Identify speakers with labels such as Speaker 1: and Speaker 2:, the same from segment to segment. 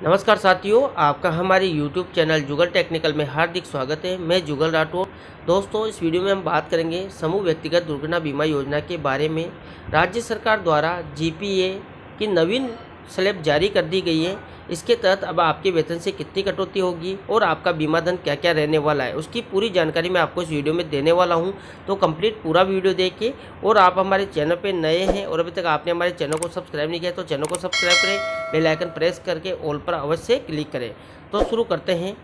Speaker 1: नमस्कार साथियों, आपका हमारे YouTube चैनल जुगल टेक्निकल में हार्दिक स्वागत है। मैं जुगल राठौर। दोस्तों, इस वीडियो में हम बात करेंगे समूह व्यक्तिगत दुर्घटना बीमा योजना के बारे में। राज्य सरकार द्वारा जीपीए की नवीन स्लैब जारी कर दी गई है। इसके तहत अब आपके वेतन से कितनी कटौती होगी और आपका बीमा धन क्या क्या रहने वाला है, उसकी पूरी जानकारी मैं आपको इस वीडियो में देने वाला हूं। तो कंप्लीट पूरा वीडियो देखिए। और आप हमारे चैनल पे नए हैं और अभी तक आपने हमारे चैनल को सब्सक्राइब नहीं किया तो चैनल को सब्सक्राइब करें, बेल आइकन प्रेस करके ऑल पर अवश्य क्लिक करें। तो शुरू करते हैं।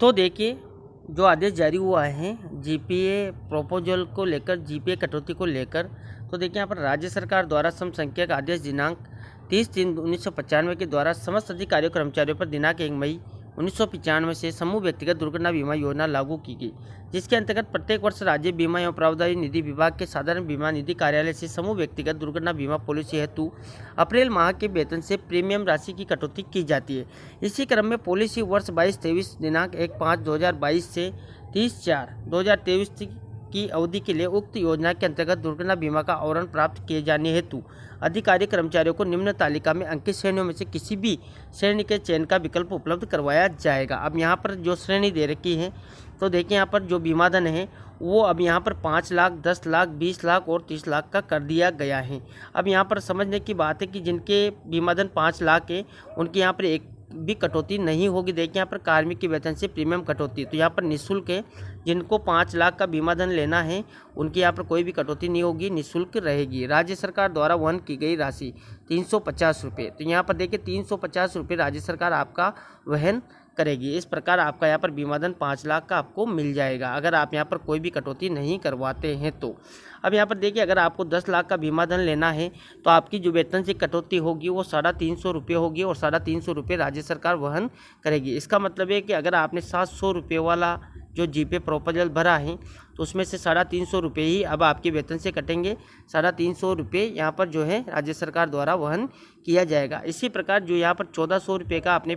Speaker 1: तो देखिए, जो आदेश जारी हुआ है जीपीए प्रपोजल को लेकर, जीपीए कटौती को लेकर, तो देखिए यहाँ पर राज्य सरकार द्वारा सम संख्यक आदेश दिनांक 30/3/1995 के द्वारा समस्त अधिकारियों कर्मचारियों पर दिनांक 1 मई 1995 से समूह व्यक्तिगत दुर्घटना बीमा योजना लागू की गई, जिसके अंतर्गत प्रत्येक वर्ष राज्य बीमा एवं प्रावधान निधि विभाग के साधारण बीमा निधि कार्यालय से समूह व्यक्तिगत दुर्घटना बीमा पॉलिसी हेतु अप्रैल माह के वेतन से प्रीमियम राशि की कटौती की जाती है। इसी क्रम में पॉलिसी वर्ष 22-23 दिनांक 1/5/2022 से 30/4/2023 की अवधि के लिए उक्त योजना के अंतर्गत दुर्घटना बीमा का आवरण प्राप्त किए जाने हेतु अधिकारी कर्मचारियों को निम्न तालिका में अंकित श्रेणियों में से किसी भी श्रेणी के चयन का विकल्प उपलब्ध करवाया जाएगा। अब यहाँ पर जो श्रेणी दे रखी है, तो देखिए यहाँ पर जो बीमा धन है वो अब यहाँ पर 5 लाख, 10 लाख, 20 लाख और 30 लाख का कर दिया गया है। अब यहाँ पर समझने की बात है कि जिनके बीमा धन 5 लाख है उनकी यहाँ पर एक भी कटौती नहीं होगी। देखिए यहाँ पर कार्मिक के वेतन से प्रीमियम कटौती, तो यहाँ पर निःशुल्क है। जिनको 5 लाख का बीमा धन लेना है उनकी यहाँ पर कोई भी कटौती नहीं होगी, निःशुल्क रहेगी। राज्य सरकार द्वारा वहन की गई राशि 350 रुपये, तो यहाँ पर देखिए 350 रुपये राज्य सरकार आपका वहन करेगी। इस प्रकार आपका यहाँ पर बीमा धन 5 लाख का आपको मिल जाएगा अगर आप यहाँ पर कोई भी कटौती नहीं करवाते हैं तो। अब यहाँ पर देखिए, अगर आपको 10 लाख का बीमा धन लेना है तो आपकी जो वेतन से कटौती होगी वो 350 रुपये होगी और 350 रुपये राज्य सरकार वहन करेगी। इसका मतलब है कि अगर आपने 700 रुपये वाला जो जीपे प्रपोजल भरा है तो उसमें से 350 रुपये ही अब आपके वेतन से कटेंगे। 350 रुपये यहाँ पर जो है राज्य सरकार द्वारा वहन किया जाएगा। इसी प्रकार जो यहाँ पर 1400 रुपये का आपने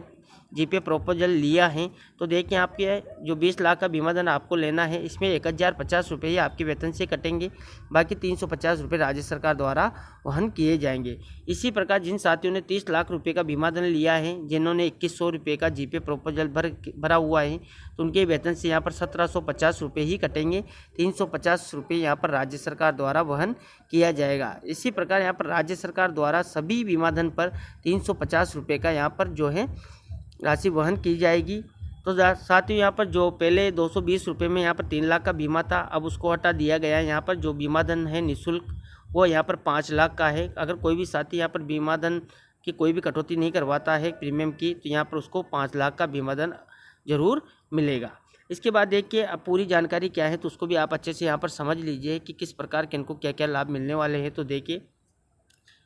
Speaker 1: जीपे प्रपोजल लिया है, तो देखिए आपके जो 20 लाख का बीमा धन आपको लेना है इसमें 1050 रुपये ही आपके वेतन से कटेंगे, बाकी 350 रुपये राज्य सरकार द्वारा वहन किए जाएंगे। इसी प्रकार जिन साथियों ने 30 लाख रुपये का बीमा धन लिया है, जिन्होंने 2100 रुपये का जीपे प्रपोजल भरा हुआ है, तो उनके वेतन से यहाँ पर 1750 रुपये ही कटेंगे। 350 रुपये यहाँ पर राज्य सरकार द्वारा वहन किया जाएगा। इसी प्रकार यहाँ पर राज्य सरकार द्वारा सभी बीमा धन पर 350 रुपये का यहाँ पर जो है राशि वहन की जाएगी। तो साथ ही यहाँ पर जो पहले 220 रुपये में यहाँ पर 3 लाख का बीमा था, अब उसको हटा दिया गया है। यहाँ पर जो बीमा धन है निःशुल्क वो यहाँ पर 5 लाख का है। अगर कोई भी साथी यहाँ पर बीमा धन की कोई भी कटौती नहीं करवाता है प्रीमियम की, तो यहाँ पर उसको 5 लाख का बीमा धन जरूर मिलेगा। इसके बाद देखिए, अब पूरी जानकारी क्या है तो उसको भी आप अच्छे से यहाँ पर समझ लीजिए कि किस प्रकार के इनको क्या क्या लाभ मिलने वाले हैं। तो देखिए,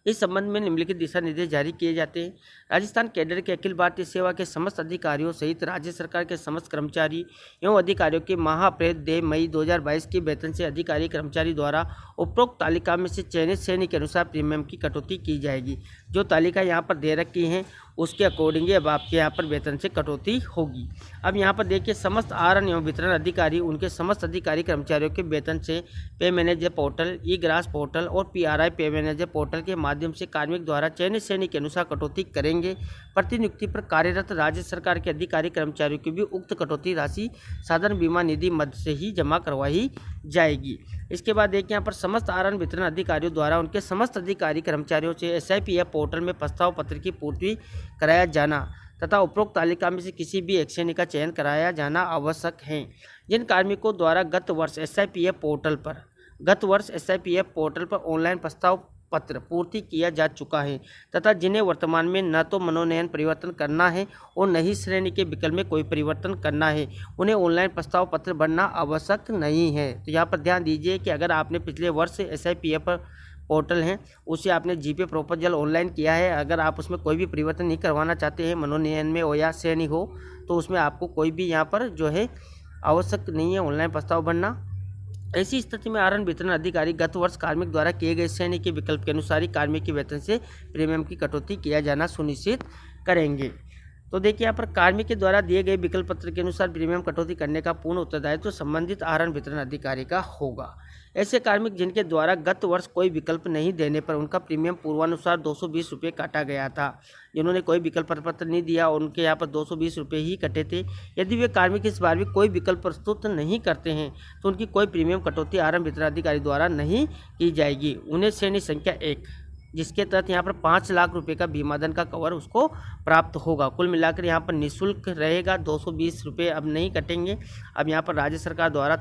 Speaker 1: इस संबंध में निम्नलिखित दिशा निर्देश जारी किए जाते हैं। राजस्थान कैडर के अखिल भारतीय सेवा के समस्त अधिकारियों सहित राज्य सरकार के समस्त कर्मचारी एवं अधिकारियों के माह अप्रैल 2 मई 2022 के वेतन से अधिकारी कर्मचारी द्वारा उपरोक्त तालिका में से चयनित श्रेणी के अनुसार प्रीमियम की कटौती की जाएगी। जो तालिका यहाँ पर दे रखी है उसके अकॉर्डिंग अब आपके यहाँ पर वेतन से कटौती होगी। अब यहाँ पर देखिए, समस्त आहरण एवं वितरण अधिकारी उनके समस्त अधिकारी कर्मचारियों के वेतन से पे मैनेजर पोर्टल, ई ग्रास पोर्टल और पीआरआई पे मैनेजर पोर्टल के माध्यम से कार्मिक द्वारा चयनित श्रेणी के अनुसार कटौती करेंगे। प्रतिनियुक्ति पर कार्यरत राज्य सरकार के अधिकारी कर्मचारियों की भी उक्त कटौती राशि साधारण बीमा निधि मद से ही जमा करवाई जाएगी। इसके बाद देखिए, यहाँ पर समस्त आहरण वितरण अधिकारियों द्वारा उनके समस्त अधिकारी कर्मचारियों से SIPF पोर्टल में प्रस्ताव पत्र की पूर्ति कराया जाना तथा उपरोक्त तालिका में से किसी भी एक श्रेणी का चयन कराया जाना आवश्यक है। जिन कार्मिकों द्वारा गत वर्ष SIPF पोर्टल पर ऑनलाइन प्रस्ताव पत्र पूर्ति किया जा चुका है तथा जिन्हें वर्तमान में न तो मनोनयन परिवर्तन करना है और न ही श्रेणी के विकल्प में कोई परिवर्तन करना है, उन्हें ऑनलाइन प्रस्ताव पत्र भरना आवश्यक नहीं है। तो यहाँ पर ध्यान दीजिए कि अगर आपने पिछले वर्ष SIPF पोर्टल है उसे आपने जीपे प्रपोजल ऑनलाइन किया है, अगर आप उसमें कोई भी परिवर्तन नहीं करवाना चाहते हैं, मनोनयन में हो या श्रेणी हो, तो उसमें आपको कोई भी यहाँ पर जो है आवश्यक नहीं है ऑनलाइन प्रस्ताव भरना। ऐसी स्थिति में आहरण वितरण अधिकारी गत वर्ष कार्मिक द्वारा किए गए श्रेणी के विकल्प के अनुसार ही कार्मिक के वेतन से प्रीमियम की कटौती किया जाना सुनिश्चित करेंगे। तो देखिए, यहाँ पर कार्मिक के द्वारा दिए गए विकल्प पत्र के अनुसार प्रीमियम कटौती करने का पूर्ण उत्तरदायित्व तो संबंधित आहरण वितरण अधिकारी का होगा। ऐसे कार्मिक जिनके द्वारा गत वर्ष कोई विकल्प नहीं देने पर उनका प्रीमियम पूर्वानुसार 220 रुपये काटा गया था। जिन्होंने कोई विकल्प प्रपत्र नहीं दिया और उनके यहाँ पर 220 रुपये ही कटे थे। यदि वे कार्मिक इस बार भी कोई विकल्प प्रस्तुत नहीं करते हैं तो उनकी कोई प्रीमियम कटौती आरंभ वितरणाधिकारी द्वारा नहीं की जाएगी। उन्हें श्रेणी संख्या 1 जिसके तहत यहाँ पर 5 लाख रुपए का बीमा धन का कवर उसको प्राप्त होगा। कुल मिलाकर यहाँ पर निःशुल्क रहेगा, 220 रुपये अब नहीं कटेंगे। अब यहाँ पर राज्य सरकार द्वारा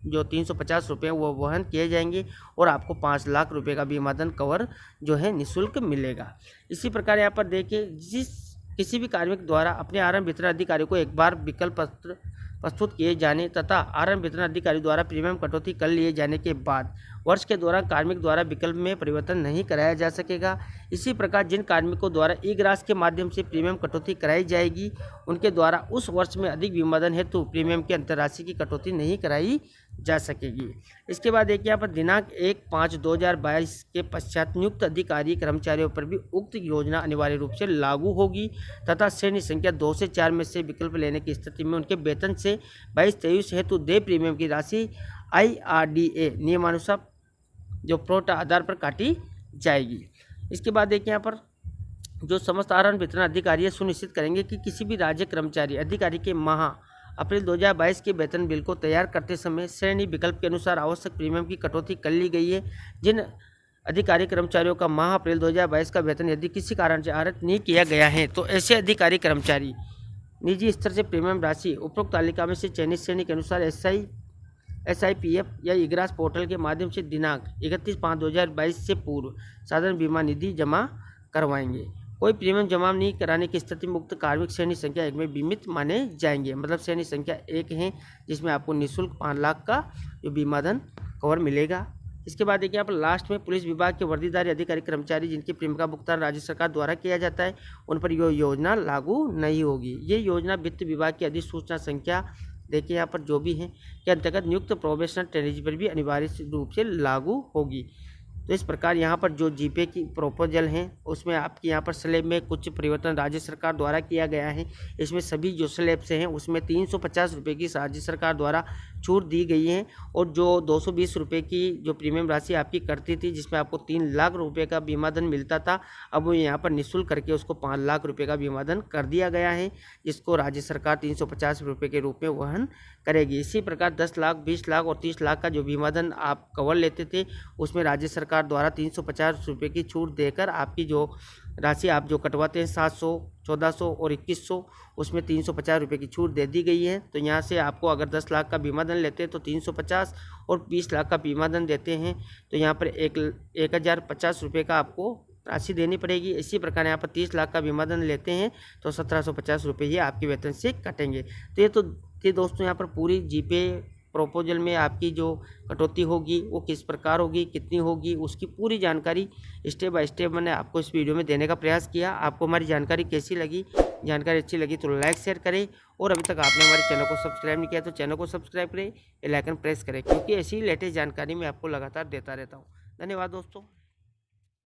Speaker 1: जो 350 रुपये वो वहन किए जाएंगे और आपको 5 लाख रुपए का बीमा धन कवर जो है निःशुल्क मिलेगा। इसी प्रकार यहाँ पर देखिए, किसी भी कार्मिक द्वारा अपने आरंभ वितरण अधिकारी को एक बार विकल्प पत्र प्रस्तुत किए जाने तथा आरंभ वितरण अधिकारी द्वारा प्रीमियम कटौती कर लिए जाने के बाद वर्ष के दौरान कार्मिक द्वारा विकल्प में परिवर्तन नहीं कराया जा सकेगा। इसी प्रकार जिन कार्मिकों द्वारा ई ग्रास के माध्यम से प्रीमियम कटौती कराई जाएगी उनके द्वारा उस वर्ष में अधिक बीमा धन हेतु प्रीमियम की अंतरराशि की कटौती नहीं कराई जा सकेगी। इसके बाद देखिए यहाँ पर दिनांक 1/5/2022 के पश्चात नियुक्त अधिकारी कर्मचारियों पर भी उक्त योजना अनिवार्य रूप से लागू होगी तथा श्रेणी संख्या 2 से 4 में से विकल्प लेने की स्थिति में उनके वेतन से 22-23 हेतु देय प्रीमियम की राशि IRDA नियमानुसार जो प्रोटा आधार पर काटी जाएगी। इसके बाद देखिए यहाँ पर जो समस्त आरंभ वितरण अधिकारी सुनिश्चित करेंगे कि किसी भी राज्य कर्मचारी अधिकारी के माह अप्रैल 2022 के वेतन बिल को तैयार करते समय श्रेणी विकल्प के अनुसार आवश्यक प्रीमियम की कटौती कर ली गई है। जिन अधिकारी कर्मचारियों का माह अप्रैल 2022 का वेतन यदि किसी कारण से आहरित नहीं किया गया है तो ऐसे अधिकारी कर्मचारी निजी स्तर से प्रीमियम राशि उपरोक्त तालिका में से चयनित श्रेणी के अनुसार SIPF या इग्रास पोर्टल के माध्यम से दिनांक 31/5/2022 से पूर्व साधारण बीमा निधि जमा करवाएंगे। कोई प्रीमियम जमा नहीं कराने की स्थिति में उक्त कार्मिक श्रेणी संख्या 1 में बीमित माने जाएंगे। मतलब श्रेणी संख्या 1 है जिसमें आपको निःशुल्क 5 लाख का जो बीमा धन कवर मिलेगा। इसके बाद देखिए यहाँ पर लास्ट में पुलिस विभाग के वर्दीधारी अधिकारी कर्मचारी जिनके प्रीमियम का भुगतान राज्य सरकार द्वारा किया जाता है उन पर यह योजना लागू नहीं होगी। ये योजना वित्त विभाग की अधिसूचना संख्या देखिए यहाँ पर जो भी है के अंतर्गत नियुक्त प्रोबेशनर ट्रेनिंग पर भी अनिवार्य रूप से लागू होगी। तो इस प्रकार यहाँ पर जो जीपे की प्रपोजल हैं उसमें आपकी यहाँ पर स्लैब में कुछ परिवर्तन राज्य सरकार द्वारा किया गया है। इसमें सभी जो स्लैब से हैं उसमें 350 रुपये की राज्य सरकार द्वारा छूट दी गई है और जो 220 रुपये की जो प्रीमियम राशि आपकी करती थी जिसमें आपको 3 लाख रुपये का बीमा धन मिलता था, अब वो यहाँ पर निःशुल्क करके उसको 5 लाख रुपये का बीमा धन कर दिया गया है जिसको राज्य सरकार 350 रुपये के रूप में वहन करेगी। इसी प्रकार 10 लाख, 20 लाख और 30 लाख का जो बीमा धन आप कवर लेते थे उसमें राज्य सरकार द्वारा 350 रुपये की छूट देकर आपकी जो राशि आप जो कटवाते हैं 700, 1400 और 2100 उसमें 350 रुपये की छूट दे दी गई है। तो यहाँ से आपको अगर 10 लाख का बीमा धन लेते हैं तो 350 और 20 लाख का बीमा धन देते हैं तो यहाँ पर 1050 रुपये का आपको राशि देनी पड़ेगी। इसी प्रकार यहाँ पर 30 लाख का बीमा धन लेते हैं तो 1750 रुपये ये आपके वेतन से कटेंगे। तो ये दोस्तों यहाँ पर पूरी जीपे प्रपोजल में आपकी जो कटौती होगी वो किस प्रकार होगी, कितनी होगी, उसकी पूरी जानकारी स्टेप बाय स्टेप मैंने आपको इस वीडियो में देने का प्रयास किया। आपको हमारी जानकारी कैसी लगी? जानकारी अच्छी लगी तो लाइक शेयर करें और अभी तक आपने हमारे चैनल को सब्सक्राइब नहीं किया तो चैनल को सब्सक्राइब करें, बेल आइकन प्रेस करें क्योंकि ऐसी लेटेस्ट जानकारी मैं आपको लगातार देता रहता हूँ। धन्यवाद दोस्तों।